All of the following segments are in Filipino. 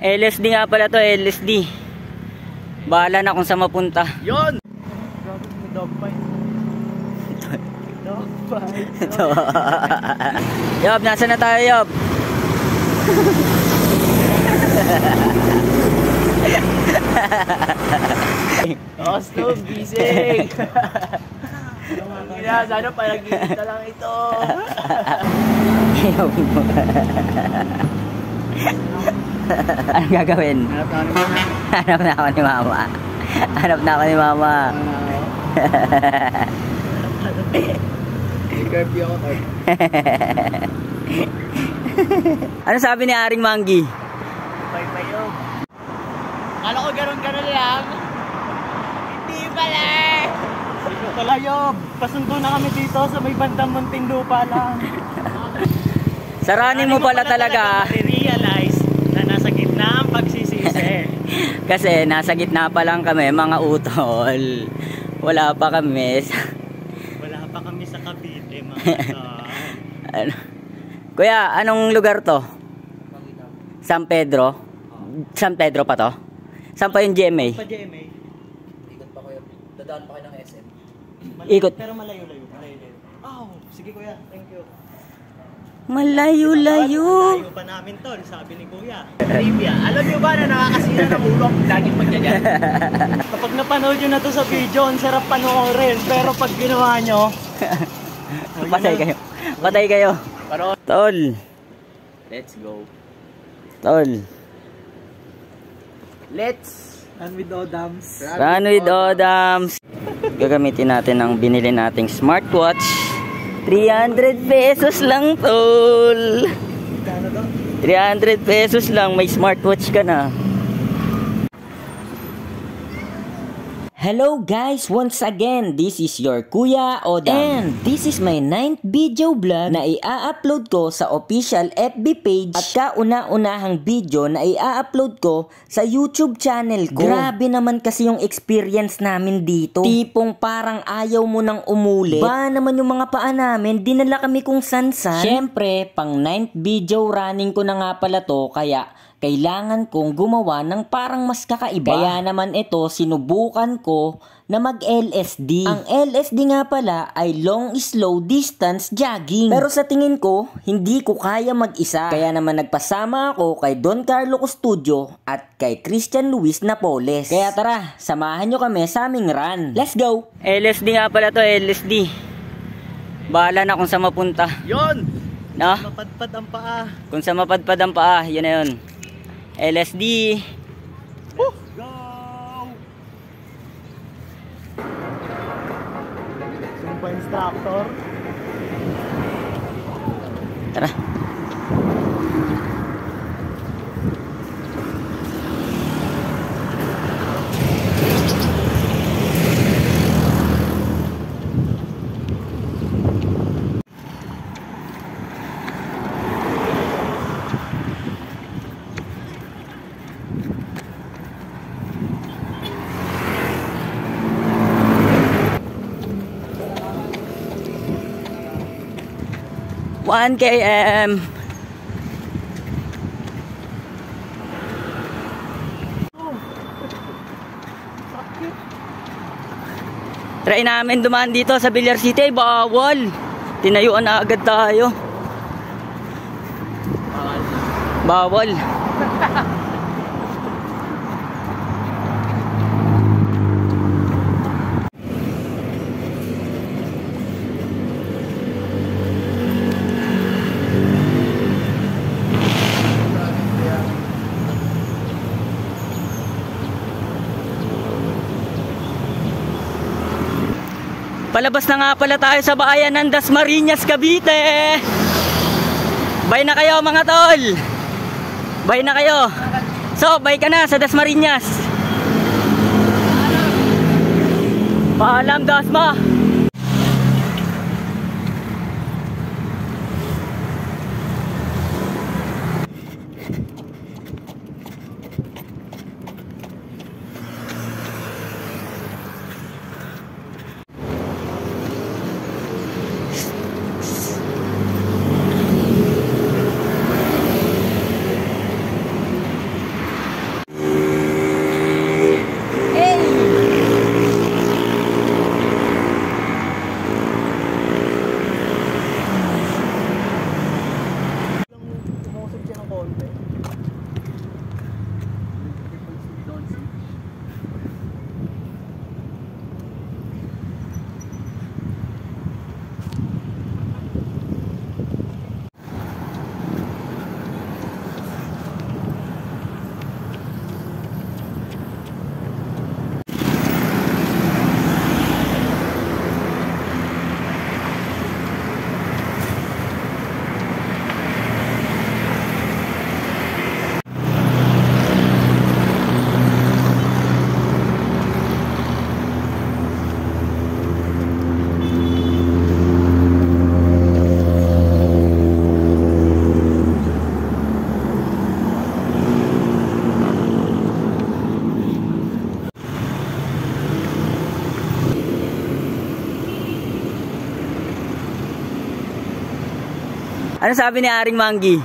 LSD nga pala to, LSD. Bahala na kung saan mapunta. Yon! Grabe, may dog fight. Dog fight. Yob, nasa na tayo, Yob? Oslo, gising! Kaya sana palagkita lang ito. Anong gagawin? Hanap na ako ni Mama. Hanap na ako ni Mama. I-curfew ako. Ano sabi ni Aring Manggi? Bye-bye yun. Kala ko ganun-ganun lang. Hindi pala! Hindi pala Yob. Pasundo na kami dito sa may bandang Muntinlupa lang. Saranin mo pala talaga. I-realize na nasa gitna ang pagsisisi. Kasi nasa gitna pa lang kami, mga utol. Wala pa kami. Wala pa kami sa Cavite, mga Ano? Kuya, anong lugar to? San Pedro? San Pedro pa to? Saan pa yung GMA? Pa GMA. Ikot pa kayo. Dadaan pa kayo ng SM. Ikot. Pero malayo-layo. Malayo-layo. Oh, sige kuya. Thank you. Malayo-layo. Malayo pa namin tol, sabi ni kuya. Trivia. Alam niyo ba na nakakasira ng ulo ang laging pagdadyan? Kapag napanood nyo na to sa video, ang sarap panoorin. Pero pag ginawa nyo, Patay kayo. Patay kayo. Tol. let's go. Tol. Let's run with Odams. Run with Odams. Gagamitin natin ang binili nating smartwatch. 300 pesos lang, tol. 300 pesos lang, may smartwatch ka na. Hello guys, once again, this is your Kuya Odam. And this is my 9th video vlog na i-upload ko sa official FB page at kauna-unahang video na i-upload ko sa YouTube channel ko. Grabe naman kasi yung experience namin dito. Tipong parang ayaw mo nang umulit. Ba naman yung mga paa namin, dinala kami kung san-san. Syempre, pang 9th video running ko na nga pala to, kaya kailangan kong gumawa ng parang mas kakaiba. Kaya naman ito, sinubukan ko na mag-LSD. Ang LSD nga pala ay long slow distance jogging. Pero sa tingin ko, hindi ko kaya mag-isa. Kaya naman nagpasama ako kay Don Carlo Custodio at kay Christian Luis Napoles. Kaya tara, samahan nyo kami sa aming run. Let's go! LSD nga pala to, LSD. Bahala na kung saan mapunta. Yon! No? Mapadpad ang paa. Kung saan mapadpad ang paa, yun na yun. LSD. Let's go! Sumpa instructor. Tara. One km. Try namin dumaan dito sa Villar City, bawal. Tinayuan na agad tayo. Bawal. Palabas na nga pala tayo sa bayan ng Dasmariñas, Cavite. Bye na kayo mga tol. Bye na kayo. So, bye ka na sa Dasmariñas. Paalam, Dasma. Ano sabi ni Aring Manggi?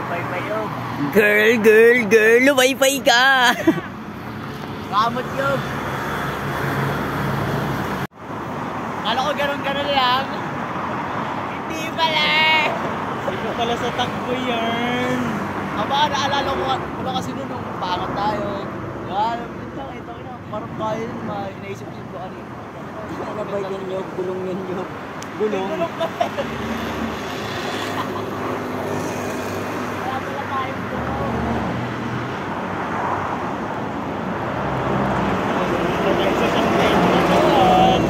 Bye-bye Yob. Girl, lumay-pay ka. Kamot Yob. Kala ko ganun lang. Hindi pala. Ikaw pala sa takbo yan. Aba, naalala ko wala kasi nung pangat tayo. Yan, ito na. Parang kaya yun, inaisip ko kanina. Ano ba yun Yob? Gulong yun Yob. Gulong. Gulong ka. Wala pala tayong gulong. Sa San Pedro na doon.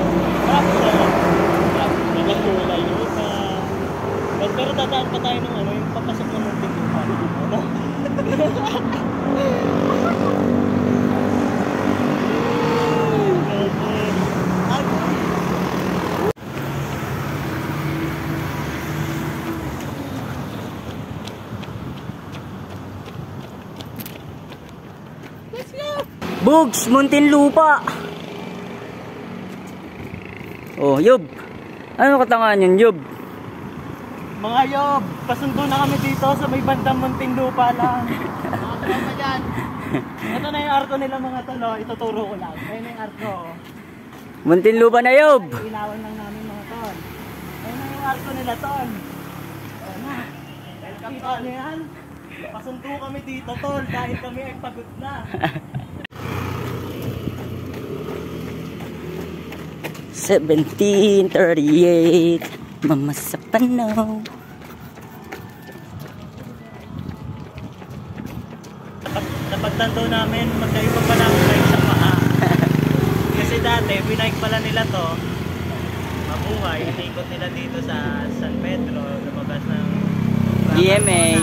Layo pa. Pero dadaan pa tayo ng yung papasok na ng tingin. Ano? Bugs, Muntinlupa. Oh, Yob. Ano katangahan yun, Yob? Mga Yob, pasundo na kami dito sa may bandang Muntinlupa lang. Mga tropa dyan. Ito na yung arko nila mga tolo, ituturo ko lang. Ayun na yung arko. Muntinlupa na, Yob. Inawan lang namin mga tol. Ayun na yung arko nila tol. Ayun na. Welcome tol. Ano yan? Pasundo kami dito tol, dahil kami ay pagod na. 1738 Mama sa panaw. Napagtanto namin, magkaiba pala ang bike sa paa. Kasi dati, binike pala nila to mabuhay, inikot nila dito sa San Pedro, lumabas ng GMA.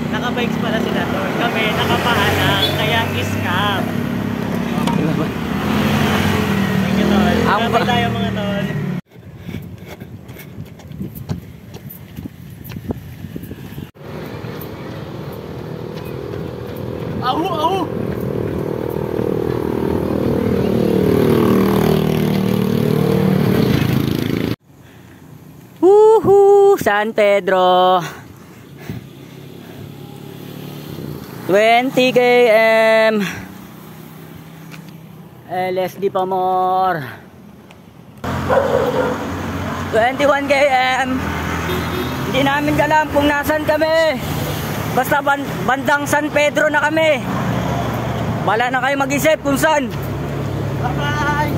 Nakabikes pala sila to. Kami, nakapaa lang, kaya scam. Thank you tol. Kapit tayo mga tol. Ahu! San Pedro. 20 km. LSD pa more. 21 km. Hindi namin alam kung nasan kami. Basta bandang San Pedro na kami. Wala na kayo mag-isip kung saan. Bye-bye!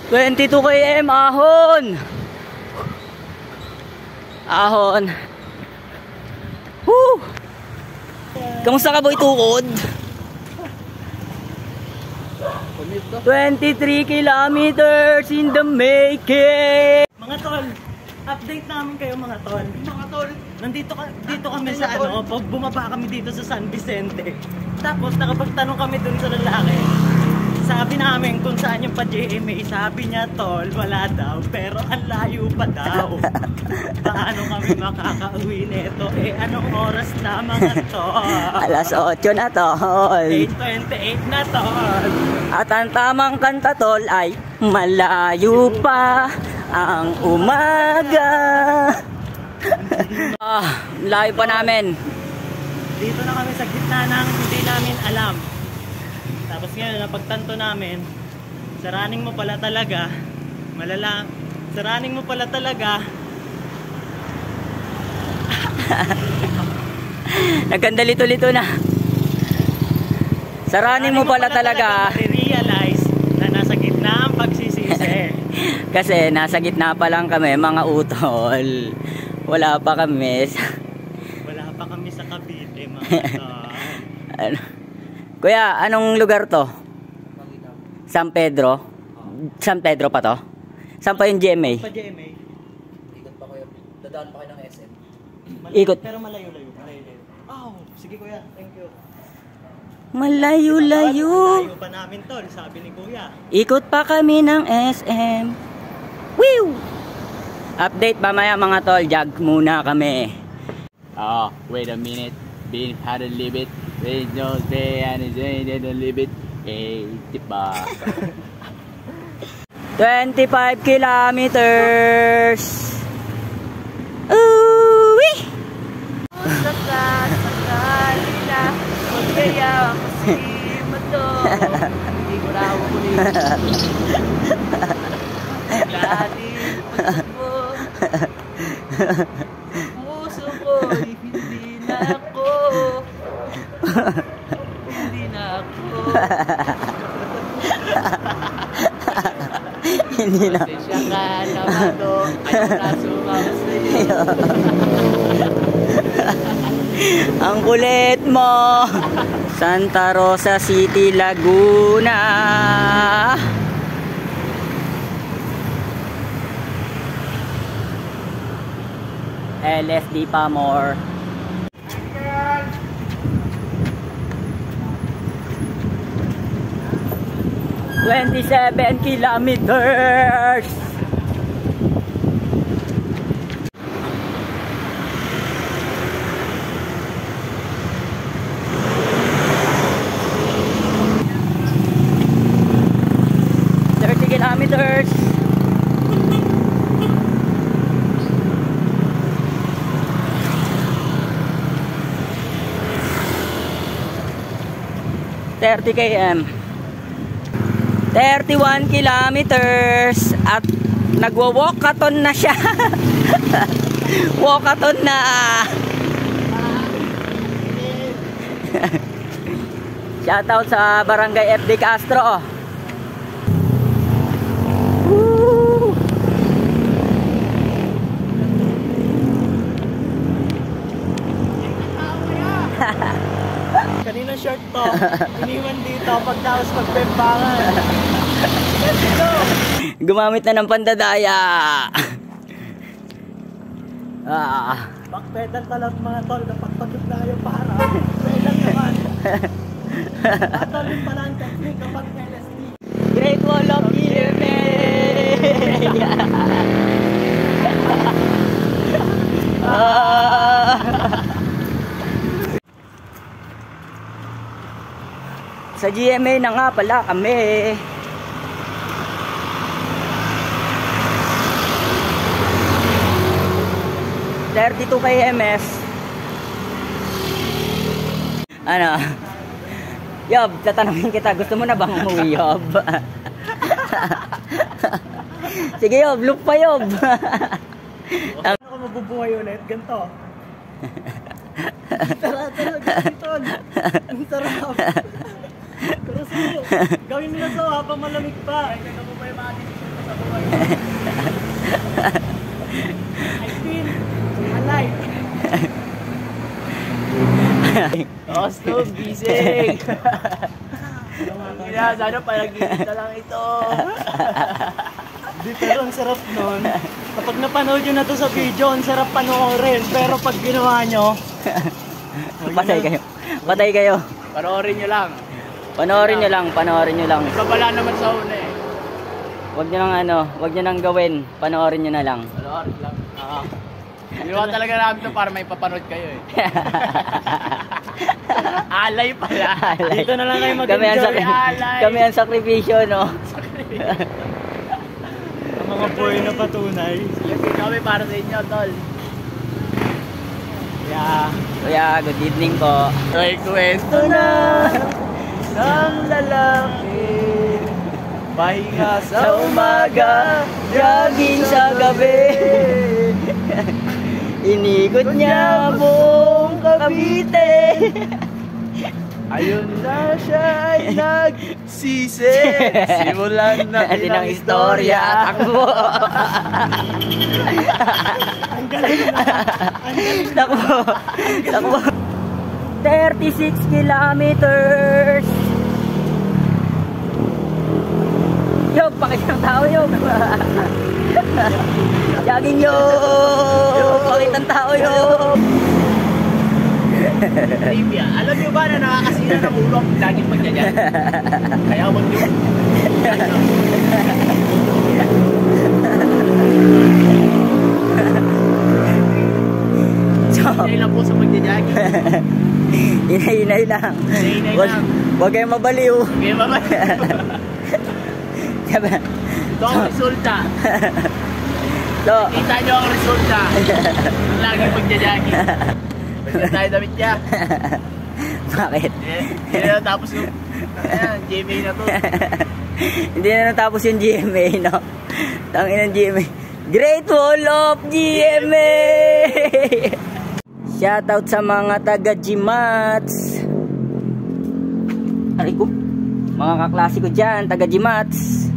22 km, ahon. Ahon. Woo! Kamusta ka boy tukod? 23 kilometers in the making. Mga tol, update namin kayo mga tol. Mga tol, dito kami sa pag bumaba kami dito sa San Vicente. Tapos nakapagtanong kami dun sa lalaki. Sabi namin kung saan yung pa-GMA. Sabi niya tol, wala daw. Pero ang layo pa daw. Paano kami makakauwi nito? Anong oras na mga tol? Alas 8 na tol. 8:28 na tol. At ang tamang kanta tol ay malayo pa ang umaga. Layo pa namin. Dito na kami sa gitna ng hindi namin alam. Tapos ngayon, napagtanto namin, sa running mo pala talaga, malala, sa running mo pala talaga, nagkandalito-lito na. Sa running mo pala talaga, realize na nasa gitna ang pagsisisi. kasi nasa gitna pa lang kami, mga utol. Wala pa kami. Wala pa kami sa Cavite, mga Ano? Kuya, anong lugar to? San Pedro? San Pedro pa to? Saan pa yung GMA? Pa GMA. Ikot pa kayo. Dadaan pa kayo ng SM. Ikot. Pero malayo-layo. Oh, sige kuya, thank you. Malayo-layo. Malayo pa namin tol, sabi ni kuya. Ikot pa kami ng SM. Woo! Update mamaya mga tol, jog muna kami. Oh, wait a minute. Being had to leave it. Wait, no, stay and don't leave it. Hey, tipa. 25 kilometers. ako'y hindi na ako. Hindi na ako. Hindi na. Pasensya ka naman to. Ayaw na sumama sa'yo. Ang kulit mo. Santa Rosa City, Laguna. LSD pa more. 27 kilometers. Kilometers. km 31 kilometers at nagwo-walkathon na siya. Walkathon na. Shoutout sa Barangay FD Castro. Kanina short to. Iniwan dito pagdaos pagpembangan. Let's go! Gumamit na ng pandadaya. Backpedal talaga mga tol kapag pagod na yung para. Pedal naman. Patolin pala ang technique kapag LSD. Great Wall of GMA! Sa GMA na nga pala kami. $32 kms. Ano? Yob, tatanungin kita, gusto mo na bang umuwi, Yob? Sige, Yob, look pa, Yob. Ano ka mabubuhay ulit? Ganto. Tara, ganito. Ang sarap. Pero sige, gawin nila so habang malamig pa. Ay, kaya mo pa yung mga decision mo sa buhay. I feel alive. Stop, gising. Kaya sana palagigita lang ito. Di, pero ang sarap nun. Kapag napanood nyo na to sa video, ang sarap panoorin. Pero pag ginawa nyo, Patay kayo. Patay kayo. Panoorin nyo lang. Panoorin nyo lang, panoorin nyo lang. Babala naman sa una eh. Huwag nyo nang ano, huwag nyo nang gawin. Panoorin nyo na lang. Panoorin lang. Ginawa talaga namin ito para may papanood kayo eh. Alay pala. dito na lang kayo mag-enjoy. Kami ang sakripisyo, no? Ang mga boy na patunay. Sige kami para sa inyo, tol. Yeah. Kuya, good evening po. May kwento na ng lalaki. Pahinga sa umaga, jogging sa gabi. Inikot niya buong Cavite. ayun na siya ay nagsisi. Simulan natin ang istorya. Takbo. Ang galing na. Ang galing na. Takbo. Takbo. 36 kilometers. Yob, pakita ng tao, Yob. Jogging, Yob. Pakita ng tao, Yob. Trivia, alam nyo ba na nakakasira ng ulo ang laging pagdadyan? Kaya huwag nyo. Hinay lang po sa pagdadyan. Hinay lang. Hinay lang. Huwag kayong mabaliw. Okay, bye-bye. Ito ang resulta. Kita nyo ang resulta ng laging pagdadyan. Pwede tayo damit niya. Bakit? Hindi na natapos yung GMA na to. Hindi na natapos yung GMA, no? Tangin ng GMA. Great Wall of GMA! Shoutout sa mga taga Gmats. Aray ko, mga kaklase ko dyan, taga Gmats.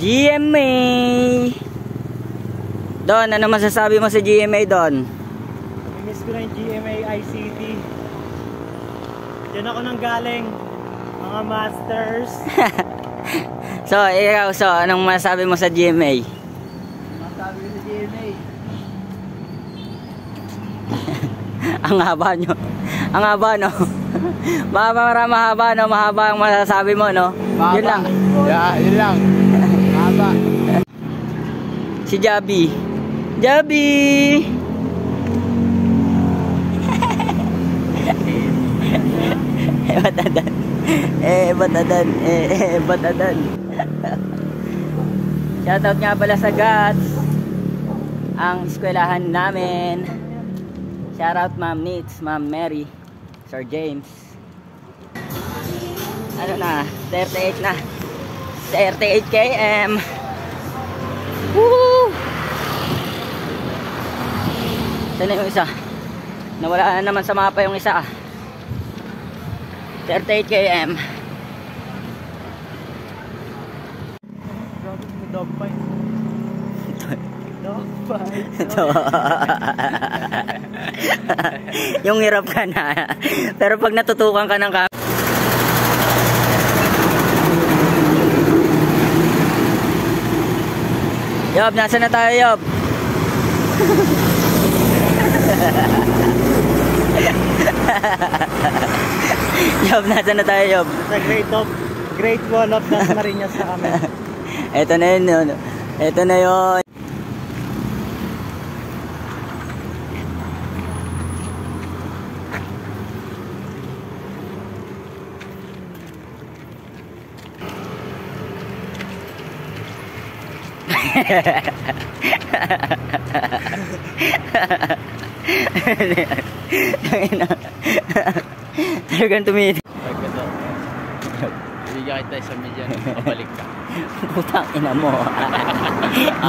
GMA. Don, ano masasabi mo sa GMA, Don? Miss ko na yung GMA ICT. Diyan ako nang galing. Mga masters. So, ikaw, anong masasabi mo sa GMA? Masabi ko sa GMA. Ang haba nyo. Ang haba, no? Mahaba, no? Mahaba ang masasabi mo, no? Mahaba. Yun lang. Yeah, yun lang. Mahaba. Si Jabi. Jabi! Batadan. Batadan. Batadan. Shoutout nga pala sa GATS, ang eskwelahan namin. Shoutout Ma'am Nitz, Ma'am Mary, Sir James. Ano na, 38 na. 38 km. Woo! Saan na yung isa? Nawala na naman sa mapa yung isa. 38 km. Dogfight. Yung hirap ka na. Pero pag natutukan ka ng Yob, nasa na tayo, Yob? Yob, nasa na tayo, Yob? Sa Great Wall of Las Marinas na kami. Ito na yun. Ito na yun. Talagang tumiti. Bigyan kita 1 milyon, pabalik ka. Putang ina mo.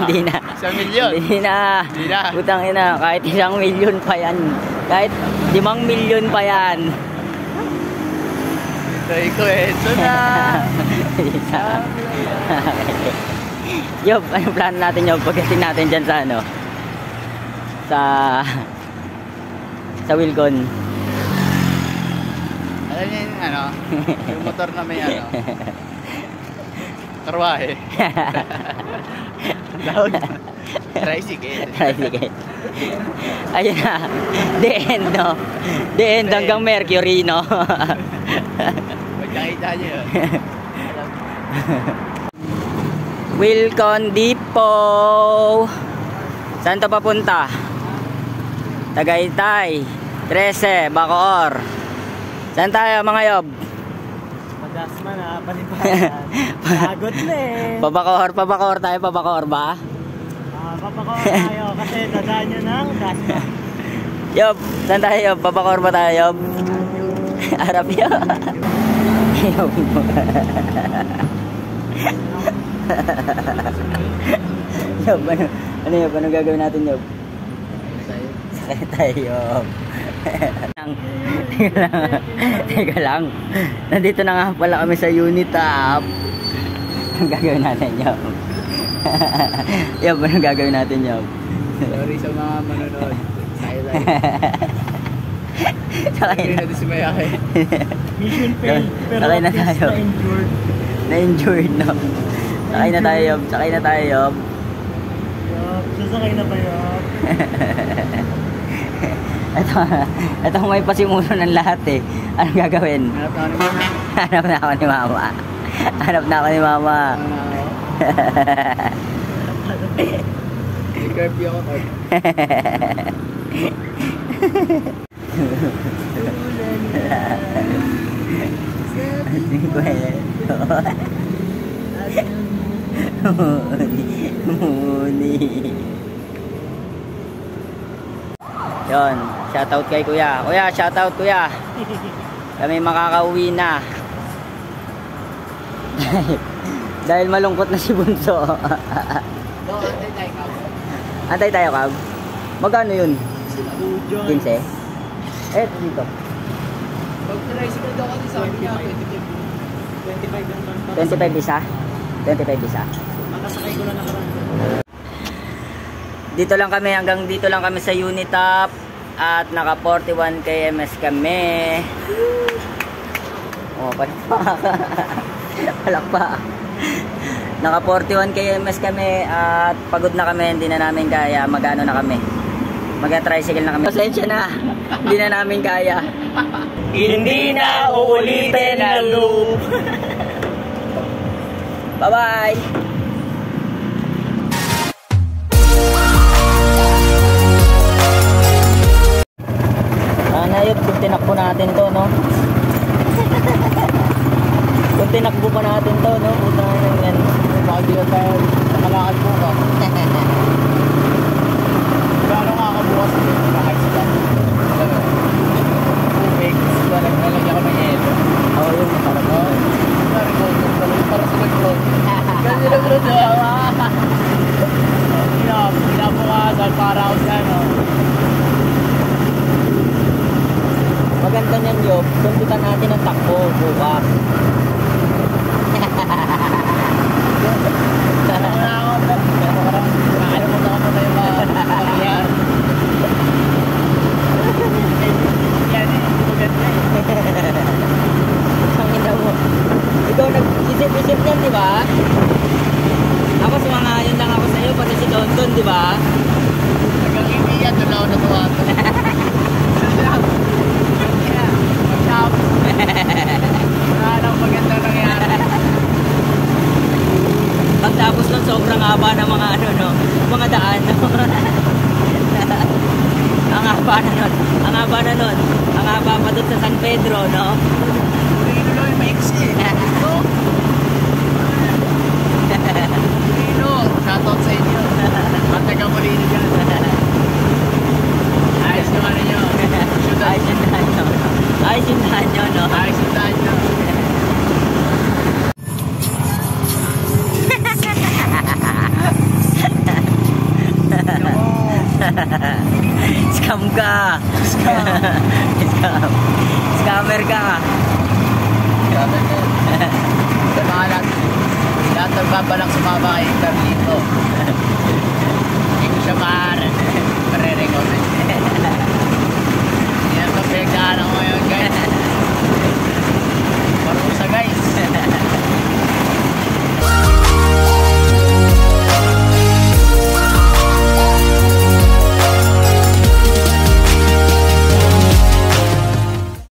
Hindi na. 1 milyon? Hindi na. Hindi na. Putang ina, kahit 1 milyon pa yan. Kahit 5 milyon pa yan. Ito na. Yob, anong plano natin, Yob? Pagdating natin dyan sa ano? Sa Wilcon. Alam niyo yung ano, yung motor na may ano, karwahe. Loud. Tricycle. Tricycle. Ayun na. The end, no? The end hanggang Mercury, no? Pagkakita niyo yun. Wilcon Depot. Saan to papunta? Tagaytay, 13, Bacoor. Saan tayo, mga Yob? Padasma na, paliparan. Pagod na eh. Pabakor tayo, pabakor ba? Papakor tayo kasi dadaan nyo ng Dasma. Yob, saan tayo, Yob? Pabakor ba tayo, Yob? Arap yun. Yob mo. Yob, ano Yob? Ano gagawin natin, Yob? Sakay tayo, Yob. Teka lang. Nandito na nga pala kami sa Unitap. Anong gagawin natin, Yob? Yob, anong gagawin natin, Yob? Sorry sa mga manonood. Silent. Sakay Hindi na. natin sumayakay. Mission failed, pero Sakay na at least tayo. na-injured. Na-injured, no? Sakay na tayo, Yob. Sakay na tayo, Yob. Yup, sasakay na ba yun? Ito may pasimulo ng lahat eh. Anong gagawin? Hanap na ako ni Mama. Hanap na ako ni Mama. I-curfew ako. Muni. Yon, shoutout kay Kuya. Kuya, shoutout Kuya. Kami makakauwi na. Dahil malungkot na si Bunso. Antay tayo, Kab. Antay tayo, Kab. Magkano yun? Bujoy. 15. Eh, dito. Pag tricycle daw kasi sabi niya, 25 yung kanta. 25 isa? 25 isa. Makasakay ko na nakaraan. Dito lang kami, hanggang dito lang kami sa Unitop. At naka 41 kms kami. Oh, palakpak. Palakpak. Naka 41 kms kami at pagod na kami, hindi na namin kaya. Magano na kami. Mag-tricycle na kami. Pasensya na. Hindi na namin kaya. Hindi na uulitin na loop. Bye-bye. Ayop, kung tinakbo natin to, no? Kung tinakbo pa natin to, no? Puta na yan. baka di na tayo nakalakad po ka. Gano'n nga ako bukas dito, kahit sila. Tubig, lalagyan ko ng yelo. Oo, yun. Parang Oo. Para sa nag-vlog. Kasi nag-vlog na. Kinabukasan para ako siya, no? maganda niyan, Job. Sundutan natin ang takbo bukas. Ikaw nag-isip-isip niyan, di ba? Ako sumangayon lang ako sa iyo, pati si Tonton, di ba? Hanggang hindi yan, doon ako natuwa. Wala nang magandang nangyari. Pagtapos nun, sobrang haba ng mga ano, no? Mga daan, no? Ang haba na nun. Ang haba na nun. Ang haba pa dun sa San Pedro, no? Purino lang yung maiksi. Purino. Purino. Shoutout sa inyo. Ang taga Purino dyan. Ayos yung ano nyo. Ayos yung daan nyo. Ayos yung daan nyo, no? Ayos yung daan nyo. Scam ka. Scam. Scammer ka. Grabe na. Sa mga lahat ng babalak sumama kay Carlito. Hindi ko siya maaari.